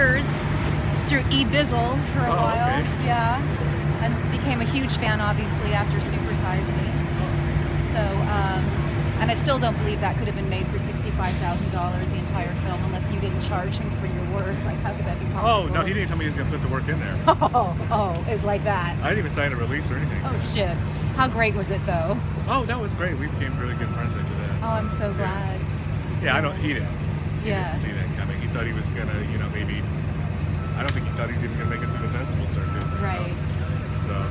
stickers through eBizzle for a while. Okay. Yeah. And became a huge fan, obviously, after Super Size Me. So, and I still don't believe that could have been made for $65,000, the entire film, unless you didn't charge him for your work. Like, how could that be possible? Oh, no, he didn't tell me he was going to put the work in there. Oh, it's like that. I didn't even sign a release or anything. Oh, shit. How great was it, though? Oh, that was great. We became really good friends after that. Oh, I'm so glad. Yeah, he didn't. He Yeah. didn't see that coming. He thought he was going to, maybe, I don't think he thought he was even going to make it through the festival circuit. Right. So.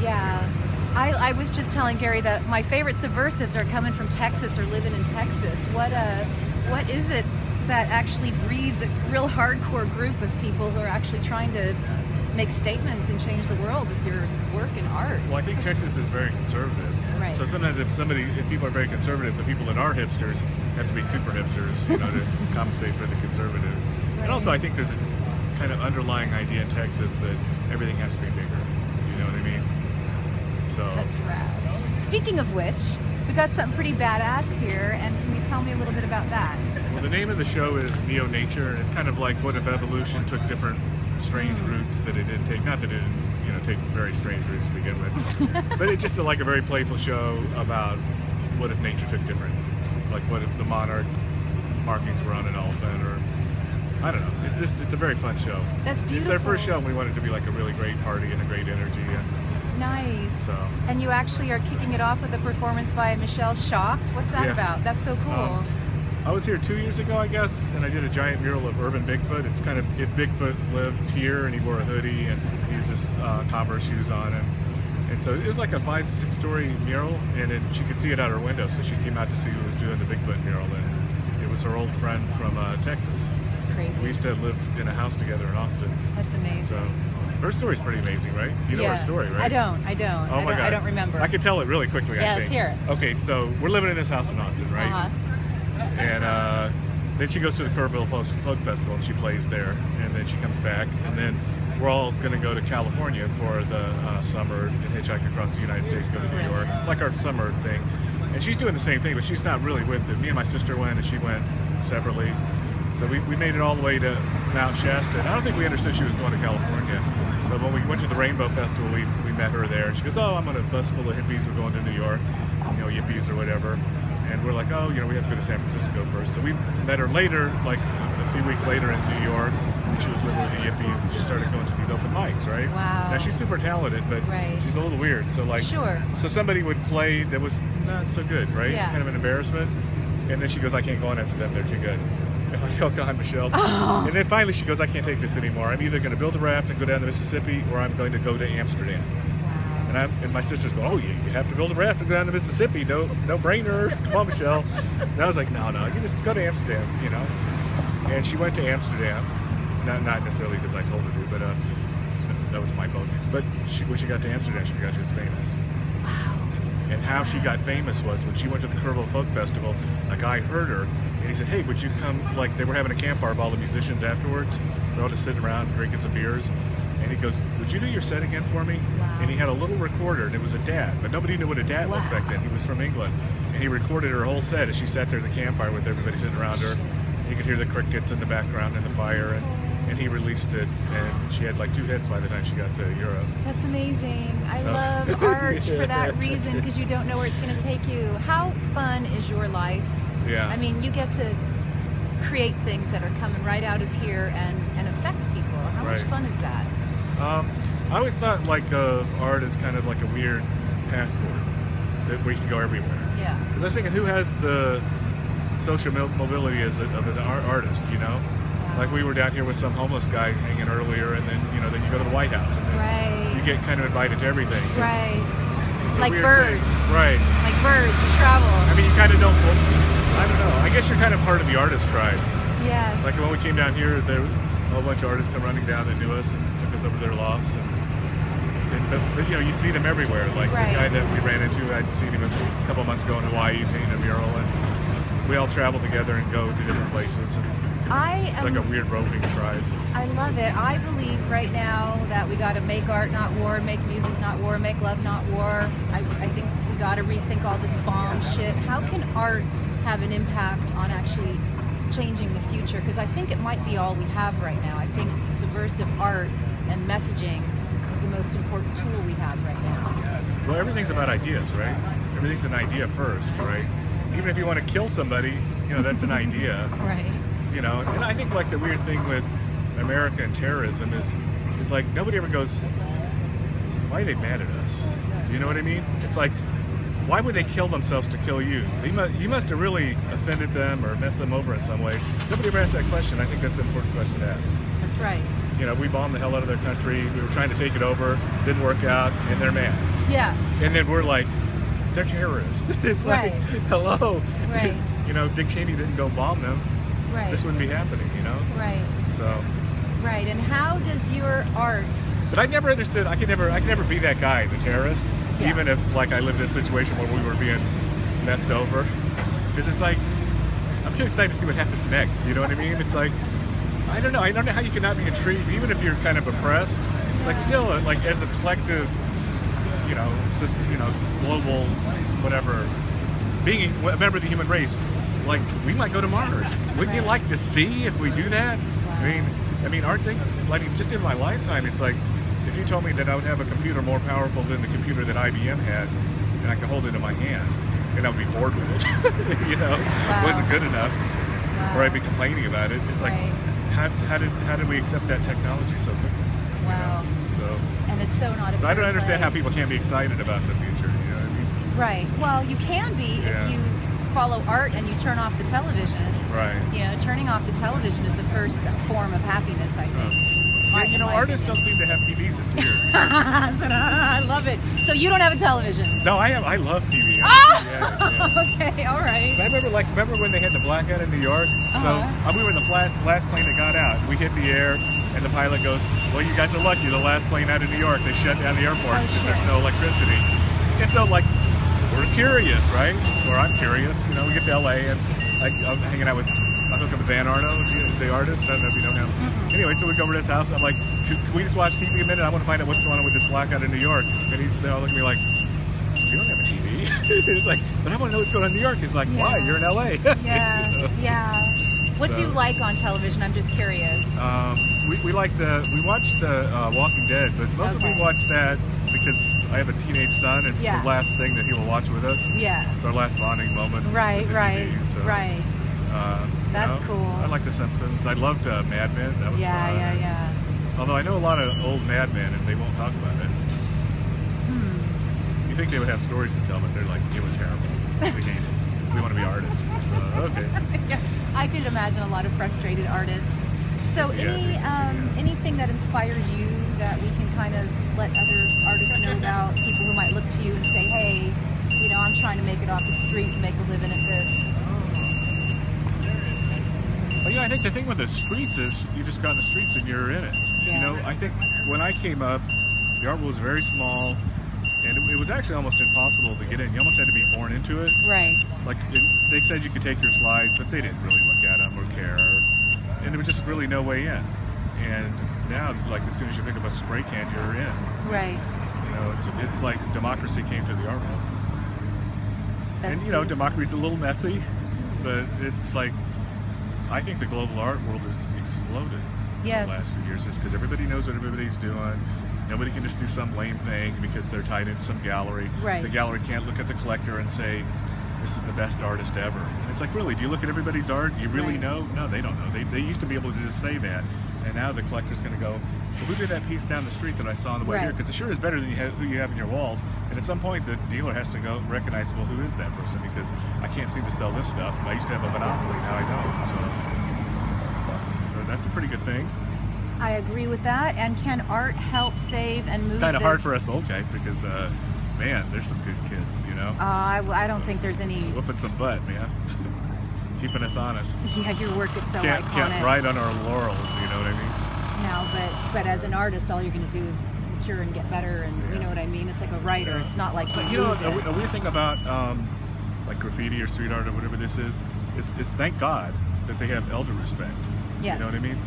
Yeah. I was just telling Gary that my favorite subversives are coming from Texas or living in Texas. What is it that actually breeds a real hardcore group of people who are actually trying to make statements and change the world with your work and art? Well, I think Texas is very conservative. Right. So sometimes if people are very conservative, the people that are hipsters have to be super hipsters, to compensate for the conservatives. Right. And also I think there's a kind of underlying idea in Texas that everything has to be bigger. You know what I mean? So. That's rad. Speaking of which, we got something pretty badass here, and can you tell me a little bit about that? Well, the name of the show is Neonature, and it's kind of like what if evolution took different strange routes that it didn't take. Not that it didn't, take very strange routes to begin with, but it's just like a very playful show about what if nature took different, like what if the monarch markings were on an elephant, or I don't know. It's a very fun show. That's beautiful. It's our first show, and we wanted it to be like a really great party and a great energy. Nice. So. And you actually are kicking it off with a performance by Michelle Shocked. What's that about? That's so cool. I was here 2 years ago, I guess, and I did a giant mural of urban Bigfoot. It's kind of if Bigfoot lived here and he wore a hoodie and he's just Converse shoes on, and so it was like a 5 to 6 story mural, and she could see it out her window, so she came out to see who was doing the Bigfoot mural, and it was her old friend from Texas. It's crazy. We used to live in a house together in Austin. That's amazing. So her story's pretty amazing, right? You know her story, right? I don't. Oh my God. I don't remember. I could tell it really quickly, I think. Let's hear it. Okay, so we're living in this house in Austin, right? Uh-huh. And then she goes to the Kerrville Folk Festival and she plays there, and then she comes back, and then we're all going to go to California for the summer and hitchhike across the United States, go to New York, like our summer thing. And she's doing the same thing, but she's not really with it. Me and my sister went, and she went separately. So we made it all the way to Mount Shasta. And I don't think we understood she was going to California. But when we went to the Rainbow Festival, we met her there. And she goes, oh, I'm on a bus full of hippies. We're going to New York, yippies or whatever. And we're like, oh, we have to go to San Francisco first. So we met her later, like a few weeks later in New York. And she was living with the yippies, and she started going to these open mics, right? Wow. Now, she's super talented, but she's a little weird. So, sure. So somebody would play that was not so good, right? Yeah. Kind of an embarrassment. And then she goes, I can't go on after them. They're too good. I'm like, oh, God, Michelle. Oh. And then finally she goes, I can't take this anymore. I'm either going to build a raft and go down the Mississippi, or I'm going to go to Amsterdam. Wow. And my sister's going, oh, you have to build a raft and go down the Mississippi. No brainer. Come on, Michelle. And I was like, no, you just go to Amsterdam, And she went to Amsterdam. Not necessarily because I told her to, but that was my boat. But when she got to Amsterdam, she forgot she was famous. Wow. And how she got famous was when she went to the Kerrville Folk Festival, a guy heard her, and he said, hey, would you come, like they were having a campfire of all the musicians afterwards. They're all just sitting around drinking some beers. And he goes, would you do your set again for me? Wow. And he had a little recorder, and it was a DAT, but nobody knew what a DAT was back then. He was from England. And he recorded her whole set as she sat there at the campfire with everybody sitting around her. You could hear the crickets in the background and the fire, and he released it, and she had like 2 hits by the time she got to Europe. That's amazing. I love art for that reason, because you don't know where it's going to take you. How fun is your life? Yeah. I mean, you get to create things that are coming right out of here and affect people. How much fun is that? I always thought of art as kind of like a weird passport that we can go everywhere. Yeah. Because I was thinking, who has the social mobility of an artist, Like we were down here with some homeless guy hanging earlier, and then then you go to the White House, and then you get kind of invited to everything. Right. It's like birds. Thing. Right. Like birds, you travel. I mean, you kind of don't. I don't know. I guess you're kind of part of the artist tribe. Yes. Like when we came down here, there were a whole bunch of artists come running down that knew us and took us over to their lofts, but you see them everywhere. Like the guy that we ran into, I'd seen him a couple months ago in Hawaii painting a mural, and we all travel together and go to different places. It's like a weird roving tribe. I love it. I believe right now that we got to make art, not war, make music, not war, make love, not war. I think we got to rethink all this bomb shit. How can art have an impact on actually changing the future? Because I think it might be all we have right now. I think subversive art and messaging is the most important tool we have right now. Well, everything's about ideas, right? Everything's an idea first, right? Even if you want to kill somebody, that's an idea. Right. And I think like the weird thing with America and terrorism is like nobody ever goes, why are they mad at us? You know what I mean? It's like, why would they kill themselves to kill you? You must have really offended them or messed them over in some way. Nobody ever asked that question. I think that's an important question to ask. That's right. We bombed the hell out of their country. We were trying to take it over. Didn't work out, and they're mad. Yeah. And then we're like, they're terrorists. It's like, hello. Right. If Dick Cheney didn't go bomb them, right, this wouldn't be happening, Right. So. Right. And how does your art? But I never understood. I could never be that guy, the terrorist. Yeah. Even if like I lived in a situation where we were being messed over, because it's like I'm too excited to see what happens next. You know what I mean? It's like I don't know how you cannot be intrigued, even if you're kind of oppressed. Like still, like as a collective, global, whatever, being a member of the human race, like we might go to Mars. Wouldn't you like to see if we do that? Wow. I mean, aren't things like just in my lifetime? It's like if you told me that I would have a computer more powerful than the computer that IBM had, and I could hold it in my hand, and I would be bored with it. Wow. It wasn't good enough, Wow. or I'd be complaining about it. It's like, Right. how did we accept that technology so quickly? Wow. So. And it's so not. So I don't understand how people can't be excited about the future. You know what I mean? Right. Well, you can be if you follow art and you turn off the television. Right. Turning off the television is the first form of happiness, I think. Artists don't seem to have TVs. It's weird. I love it. So you don't have a television? No, I love TV. Okay, all right. I remember when they had the blackout in New York? So we were the last plane that got out. We hit the air, and the pilot goes, "Well, you guys are lucky. The last plane out of New York, they shut down the airport because there's no electricity." And so, like, we're curious, right? Or I'm curious. We get to LA, and I'm hanging out with. I hook up with Van Arno, the artist. I don't know if you know him. Mm-hmm. Anyway, so we go over to his house. I'm like, can we just watch TV a minute? I want to find out what's going on with this blackout in New York. And they all look at me like, you don't have a TV. It's like, but I want to know what's going on in New York. He's like, why? You're in LA. Yeah. What do you like on television? I'm just curious. We watch the Walking Dead, but mostly we watch that because I have a teenage son, and it's the last thing that he will watch with us. Yeah. It's our last bonding moment. Right. TV, That's cool. I like The Simpsons. I loved Mad Men. That was fun. Yeah. Although I know a lot of old Mad Men, and they won't talk about it. You think they would have stories to tell, but they're like, it was terrible. We want to be artists. Okay. Yeah, I could imagine a lot of frustrated artists. So anything that inspires you that we can kind of let other artists know about, people who might look to you and say, hey, I'm trying to make it off the street and make a living at this. Well, I think the thing with the streets is you just got in the streets and you're in it. Yeah. I think when I came up, the art world was very small, and it was actually almost impossible to get in. You almost had to be born into it. Right. Like they said you could take your slides, but they didn't really look at them or care, and there was just really no way in. And now, like as soon as you pick up a spray can, you're in. Right. It's like democracy came to the art world. That's and democracy's a little messy, but it's like. I think the global art world has exploded in the last few years just because everybody knows what everybody's doing. Nobody can just do some lame thing because they're tied into some gallery. Right. The gallery can't look at the collector and say, this is the best artist ever. And it's like, really, do you look at everybody's art? Do you really know? No, they don't know. They used to be able to just say that. And now the collector's going to go, well, who did that piece down the street that I saw on the way here? Because it sure is better than who you have in your walls. And at some point, the dealer has to go recognize, well, who is that person? Because I can't seem to sell this stuff. I used to have a monopoly, now I don't. So that's a pretty good thing. I agree with that. And can art help save and move? It's kind of hard for us old guys because, man, there's some good kids, I don't think there's any. Whooping some butt, man. Keeping us honest. Yeah, your work is so iconic. Can't ride on our laurels, you know what I mean? No, but as an artist, all you're going to do is mature and get better, and you know what I mean? It's like a writer. It's not like a weird thing about like graffiti or street art or whatever this is thank God that they have elder respect. Yes. You know what I mean?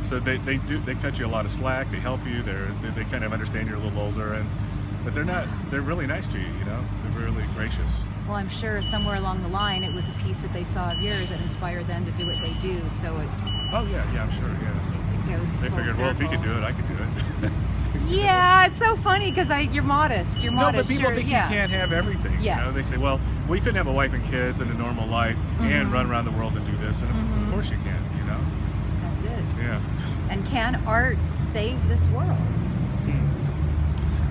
So they cut you a lot of slack. They help you. They kind of understand you're a little older, but they're really nice to you. They're really gracious. Well, I'm sure somewhere along the line it was a piece that they saw of yours that inspired them to do what they do. So it, Oh yeah, I'm sure. Yeah, it goes they full figured, well, if he circle. could do it, I could do it. Yeah, it's so funny because you're modest. You're No, but modest. people sure, think yeah. you can't have everything. Yes. You know, they say, well, we couldn't have a wife and kids and a normal life and run around the world and do this. And of course you can. You know. That's it. Yeah. And can art save this world?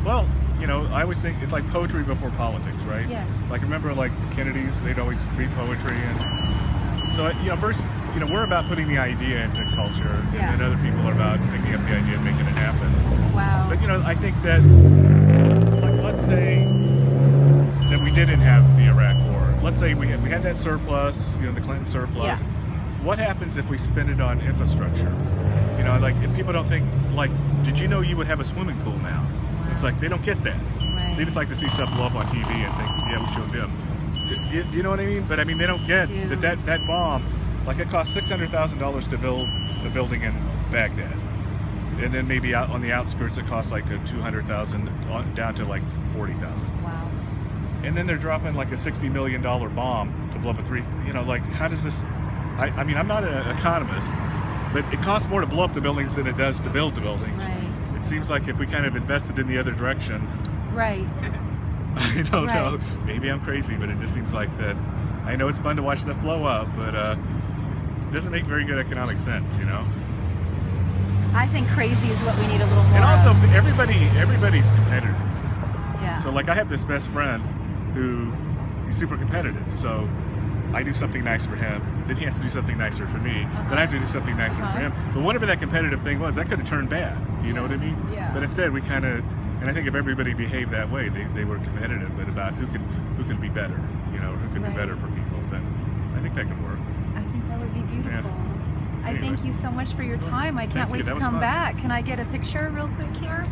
Well, you know, I always think it's like poetry before politics, right? Yes. Like remember, like Kennedys, they'd always read poetry, and so you know, first, you know, we're about putting the idea into culture, Yeah. and then other people are about picking up the idea and making it happen. Wow. But you know, I think that, like, let's say that we didn't have the Iraq War. Let's say we had that surplus, you know, the Clinton surplus. Yeah. What happens if we spend it on infrastructure? You know, like if people don't think, like, did you know you would have a swimming pool now? It's like they don't get that. Right. They just like to see stuff blow up on TV and think, yeah, we showed them. Do you know what I mean? But I mean, they don't get I do. that bomb, like it cost $600,000 to build a building in Baghdad. And then maybe out on the outskirts it costs like a $200,000 down to like $40,000. Wow. And then they're dropping like a $60 million bomb to blow up you know, like how does this, I mean, I'm not an economist, but it costs more to blow up the buildings than it does to build the buildings. Right. It seems like if we kind of invested in the other direction, Right. I don't Right. know, maybe I'm crazy, but it just seems like that. I know it's fun to watch stuff blow up, but it doesn't make very good economic sense, you know? I think crazy is what we need a little more And also, of. everybody's competitive. Yeah. So like I have this best friend who is super competitive. So I do something nice for him, then he has to do something nicer for me, then I have to do something nicer for him. But whatever that competitive thing was, that could have turned bad. Do you know what I mean? Yeah. But instead we kind of, and I think if everybody behaved that way, they were competitive, but about who can be better, you know, who can Right. be better for people, then I think that could work. I think that would be beautiful. I Anyway. thank you so much for your time. I can't you. wait That to was come fun. back. Can I get a picture real quick here?